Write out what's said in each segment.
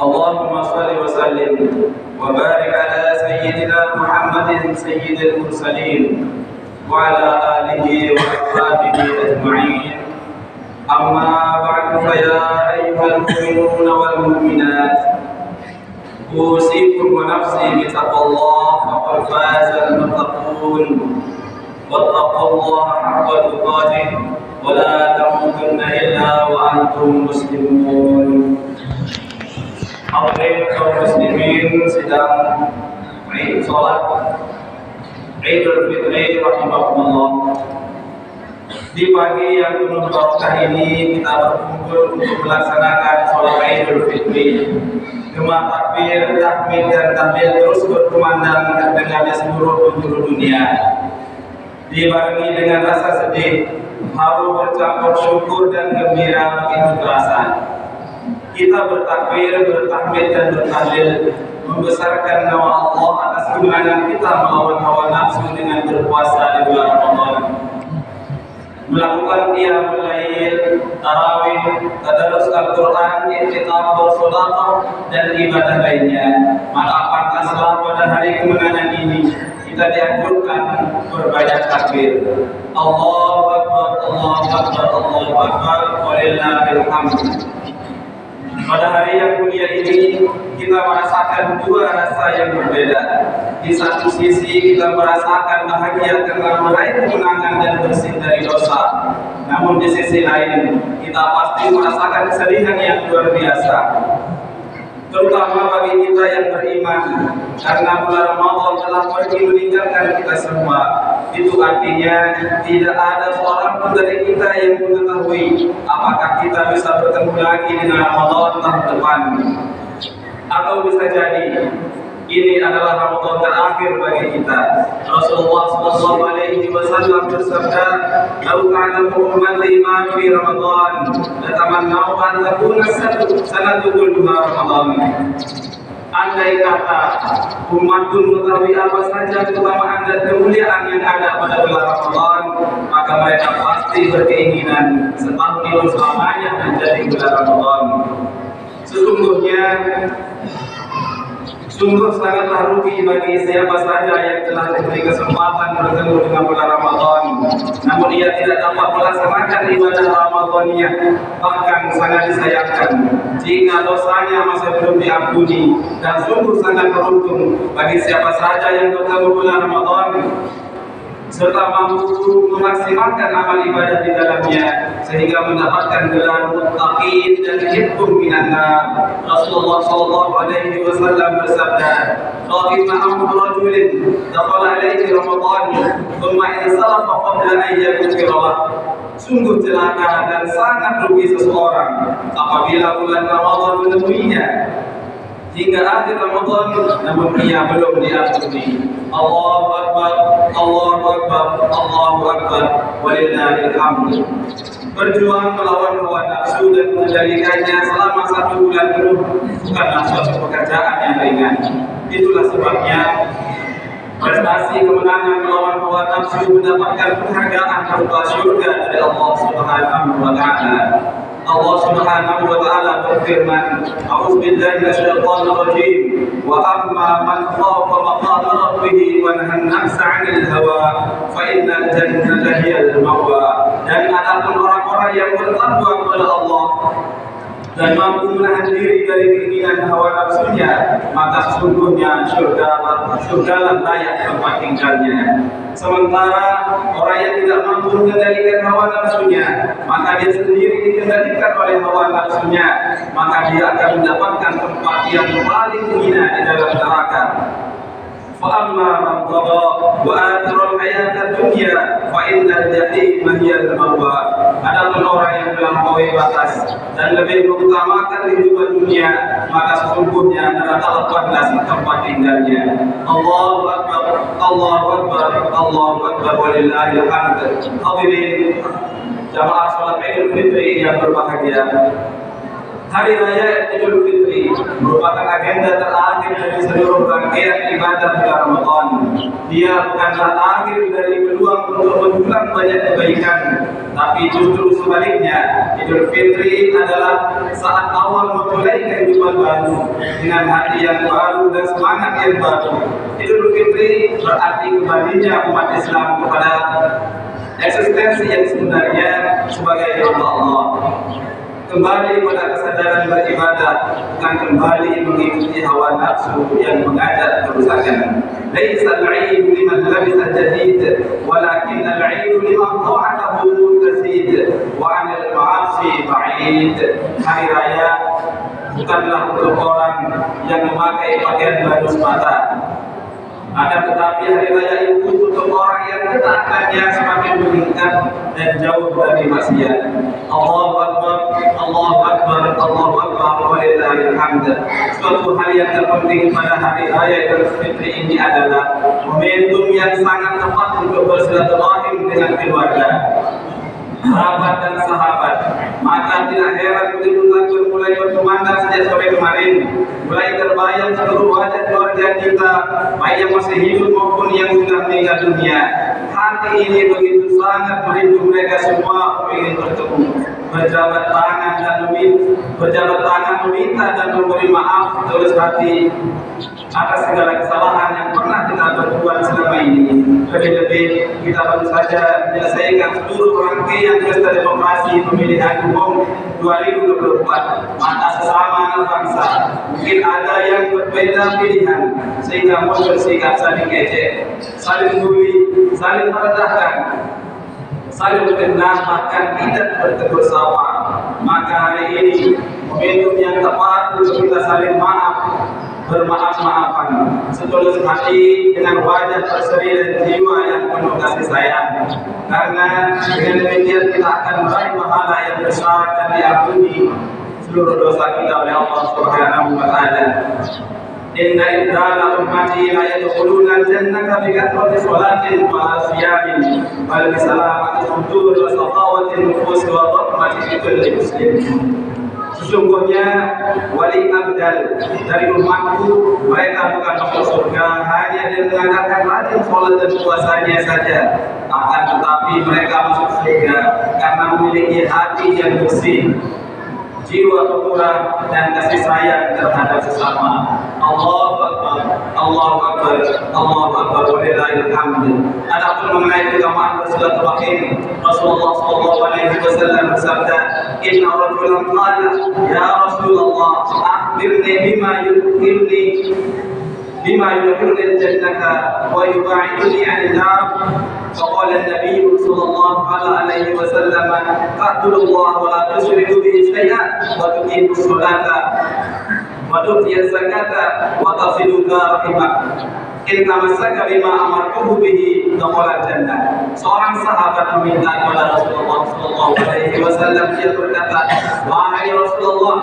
اللهم صل وسلم وبارك على سيدنا محمد سيد المرسلين وعلى آله وأصحابه أجمعين. أما بعد فيا أيها المؤمنون والمؤمنات أوصيكم ونفسي بتقوى الله فقد فاز المتقون واتقوا الله حق تقاته ولا تموتن إلا وأنتم مسلمون. Hadirin kaum muslimin sedang sholat Idul Fitri rahimahullah. Di pagi yang penuh berkah ini kita berkumpul untuk melaksanakan sholat Idul Fitri. Gema takbir, tahmid dan tahlil terus berkumandang terdengar di seluruh penjuru dunia. Dibarengi dengan rasa sedih, haru bercampur syukur dan gembira begitu terasa. Kita bertakbir, bertahmid dan bertahlil membesarkan nama Allah atas kemenangan kita melawan hawa nafsu dengan berpuasa di bulan Ramadan, melakukan qiyamul lail, tarawih, tadarus Al-Quran, i'tikaf, bersedekah dan ibadah lainnya. Maka pantaslah pada hari kemenangan ini kita dianjurkan berbanyak takbir. Allahu Akbar, Allahu Akbar, Allahu Akbar, walillahil hamd. Pada hari yang mulia ini kita merasakan dua rasa yang berbeda. Di satu sisi kita merasakan bahagia karena meraih kemenangan dan bersih dari dosa. Namun di sisi lain kita pasti merasakan kesedihan yang luar biasa, terutama bagi kita yang beriman, karena bulan Ramadan telah pergi meninggalkan kita semua. Itu artinya tidak ada seorang pun dari kita yang mengetahui apakah kita bisa bertemu lagi dengan Ramadan tahun depan, atau bisa jadi ini adalah Ramadan terakhir bagi kita. Rasulullah SAW bersabda, "Lau kana ummati ma fi Ramadan, latamannau an takuna sanatu kulluha Ramadan." Andai kata umatku mengetahui apa saja keutamaan dan kemuliaan yang ada pada bulan Ramadan, maka mereka pasti berkeinginan setahun itu selamanya menjadi bulan Ramadan. Sungguh sangatlah rugi bagi siapa saja yang telah diberi kesempatan bertemu dengan bulan Ramadan, namun ia tidak dapat melaksanakan ibadah Ramadannya, bahkan sangat disayangkan jika dosanya masih belum diampuni. Dan sungguh sangat beruntung bagi siapa saja yang bertemu bulan Ramadan serta mampu memaksimalkan amal ibadah di dalamnya sehingga mendapatkan gelar muttaqin dan hifdzun minan nar. Rasulullah SAW bersabda, "Qafina amru rajulin dakhala alaihi Ramadan, thumma insalafa qabla an yaghfira lahu." Sungguh celaka dan sangat rugi seseorang apabila bulan Ramadan menemuinya hingga akhir Ramadan namun ia belum diampuni. Allahu Akbar, Allahu Akbar, Allahu Akbar, walillahil hamd. Berjuang melawan hawa nafsu dan mengendalikannya selama 1 bulan penuh bukanlah suatu pekerjaan yang ringan. Itulah sebabnya prestasi kemenangan melawan hawa nafsu, mendapatkan penghargaan berupa surga dari Allah Subhanahu wa taala. Allah Subhanahu wa taala berfirman, "A'udzubillahi minasyaitonir rajim. Wa amma man khafa maqama rabbih wa nahan nafsa 'anil hawa, fa innal jannata hiyal ma'wa." Dan adapun orang-orang yang bertakwa kepada Allah dan mampu menahan diri dari keinginan hawa nafsunya, maka sesungguhnya surga layak tempat tinggalnya. Sementara orang yang tidak mampu mengendalikan hawa nafsunya, maka dia sendiri dikendalikan oleh hawa nafsunya, maka dia akan mendapatkan tempat yang paling hina di dalam neraka. فَأَمَّا مَنْ طَغَى وَآثَرَ الْحَيَاةَ الدُّنْيَا فَإِنَّ الْجَحِيمَ هِيَ الْمَأْوَى. Adapun orang yang melampaui batas dan lebih mengutamakan kehidupan dunia, maka sesungguhnya neraka lepaslah tempat tinggalnya. Allahu Akbar, Allahu Akbar, Allahu Akbar, walillahil hamd. Hadirin jamaah salat Idul Fitri yang berbahagia, Hari Raya Idul Fitri merupakan agenda terakhir dari seluruh rangkaian ibadah bulan Ramadan. Dia bukanlah akhir dari peluang untuk mendulang banyak kebaikan, tapi justru sebaliknya, Idul Fitri adalah saat awal memulai kehidupan baru dengan hati yang baru dan semangat yang baru. Idul Fitri berarti kembalinya umat Islam kepada eksistensi yang sebenarnya sebagai hamba Allah, kembali pada kesadaran beribadah, bukan kembali mengikuti hawa nafsu yang mengajak kerusakan. Laisa al-'aib liman labisa jadid, walakin al-'aib liman ta'atahu tazid, wa 'anil ma'asi ba'id. Hari raya bukanlah untuk orang yang memakai pakaian baru semata, akan tetapi hari raya itu untuk orang yang ketaatannya semakin meningkat dan jauh dari maksiat. Allahu Akbar, Allahu Akbar, Allahu Akbar, walillahil hamd. Suatu hal yang terpenting pada hari raya Idul Fitri ini adalah momentum yang sangat tepat untuk bersilaturahim dengan keluarga, kerabat dan sahabat. Maka tidak heran begitu mulai berkumandang sejak sore kemarin, mulai terbayang seluruh wajah keluarga kita, baik yang masih hidup maupun yang sudah meninggal dunia. Hati ini begitu sangat merindu mereka semua ingin bertemu, berjabat tangan meminta dan memberi maaf tulus hati atas segala kesalahan yang pernah kita berbuat selama ini. Lebih-lebih kita baru saja menyelesaikan seluruh rangkaian pesta demokrasi pemilihan umum 2024. Maka sesama anak bangsa mungkin ada yang berbeda pilihan, sehingga muncul sikap saling ejek, saling bully, saling merendahkan, saling mengenal, bahkan tidak bertegur sapa. Maka hari ini momentum yang tepat untuk kita saling maaf, bermaaf-maafan setulus hati dengan wajah berseri dan jiwa yang penuh kasih sayang. Karena dengan demikian kita akan meraih pahala yang besar dan diampuni seluruh dosa kita oleh Allah Subhanahu wa taala. Inna iddala ummati la yadkhuluna al-jannata bi kathrati salatin wa siyamin bal bi salamati sudur wa saqawati nufus wa rahmati kulli muslim. Sesungguhnya wali abdal dari umatku, mereka bukan masuk surga hanya dengan mengangkatkan rajin sholat dan puasanya saja, akan tetapi mereka masuk surga karena memiliki hati yang bersih, jiwa pemurah dan kasih sayang terhadap sesama. Allahu Akbar, Allahu Akbar, Allahu Akbar, walillahil hamd. Adapun mengenai keutamaan bersilaturahim, Rasulullah sallallahu alaihi wasallam bersabda, "Inna rajulan qala, ya Rasulullah, akhbirni bima yudkhiluni al-jannata wa yubaiduni 'anil nar." فقال النبي صلى الله عليه وسلم تعبد الله ولا تشرك به شيئا وتقيم الصلاة وتؤتي الزكاة وتصل ذا رحمك in tamassaka bima amartuhu bihi dakhala jannah. Seorang sahabat meminta kepada Rasulullah sallallahu alaihi wasallam, dia berkata, "Wahai Rasulullah,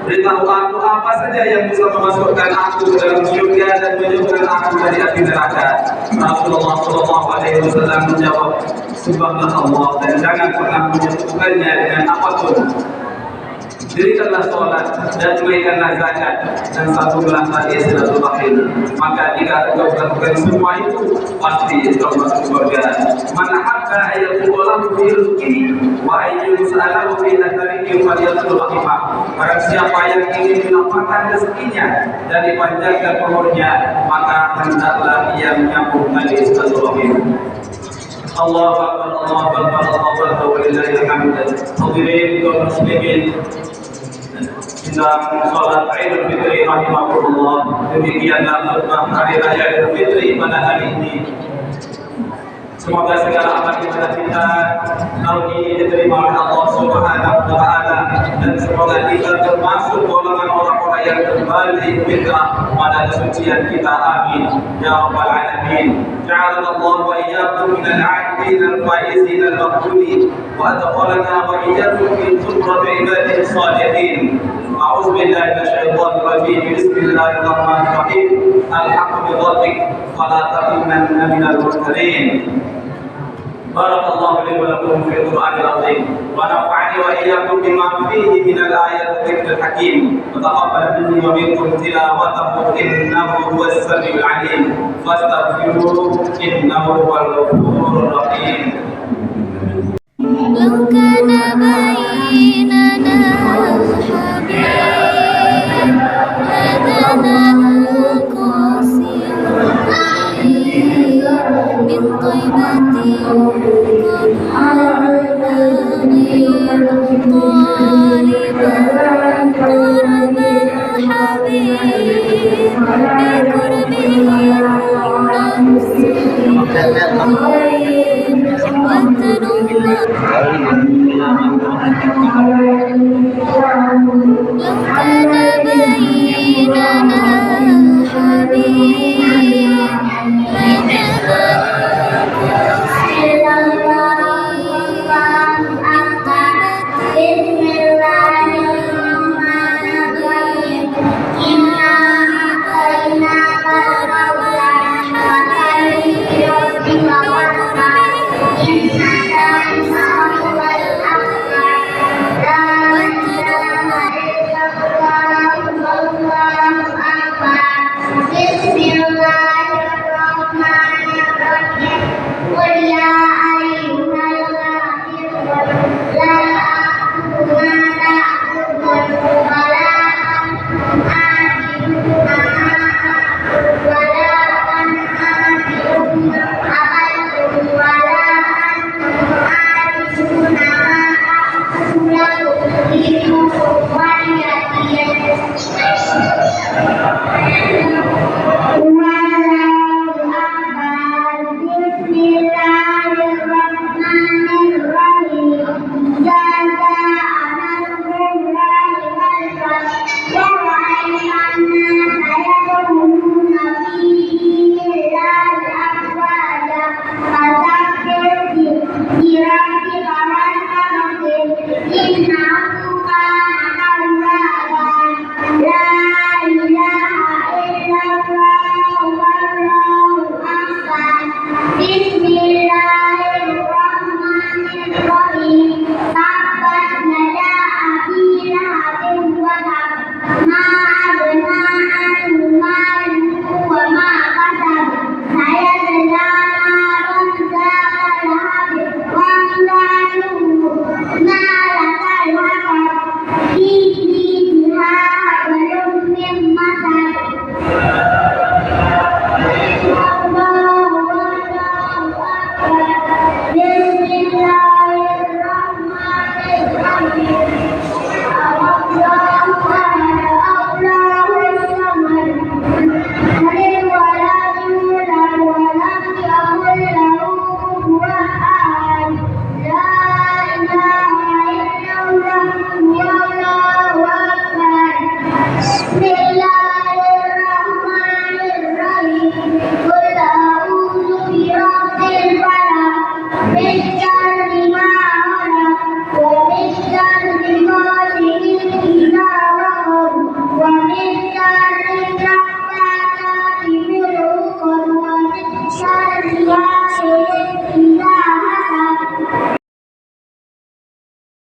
beritahu aku apa saja yang bisa memasukkan aku ke dalam surga dan menjauhkan aku dari api neraka." Rasulullah sallallahu alaihi wasallam menjawab, "Sembahlah Allah dan jangan pernah menyekutukannya dengan apapun." dirikanlah sholat dan tunaikanlah zakat, dan satulah tali silaturahim. Maka jika engkau melakukan semua itu, pasti engkau masuk surga. Man habba ayyuqalahu fi rizqi wa ayyus'alahu fi atharihi falyatul rahimah. Barang siapa yang ingin dilapangkan rezekinya dan dipanjangkan umurnya, maka hendaklah ia menyambung tali silaturahim. Allahu Akbar, Allahu Akbar, Allahu Akbar, walillahil hamd. Hadirin kaum muslimin, sedang sholat Idul Fitri rahimahullah. Demikianlah khutbah hari raya Idul Fitri pada hari ini. Semoga segala amal ibadah kita tahun ini diterima oleh Allah Subhanahu wa taala, dan semoga kita termasuk golongan orang-orang yang kembali fitrah pada kesucian kita. Amin ya rabbal alamin. Ja'alana Allah wa iyyakum min al-'abidin al-faizin al-maqbulin wa adkhalana wa iyyakum fi zumrati ibadihi as-salihin. A'udzu billahi minasyaitonir rajim. Bismillahirrahmanirrahim. Alhaqqu bi rabbik wa la takunanna minal mumtarin. Barakallahu li wa lakum fil Qur'anil azim wa nafa'ani wa iyyakum bima fihi minal ayati dzikril hakim wa taqabbal minni wa minkum tilawatahu innahu huwas samiul 'alim fastaghfiruhu innahu huwal ghafurur rahim. لو كان بيننا حبيب لدنا القصير من طيبة قرب الحبيب بقربه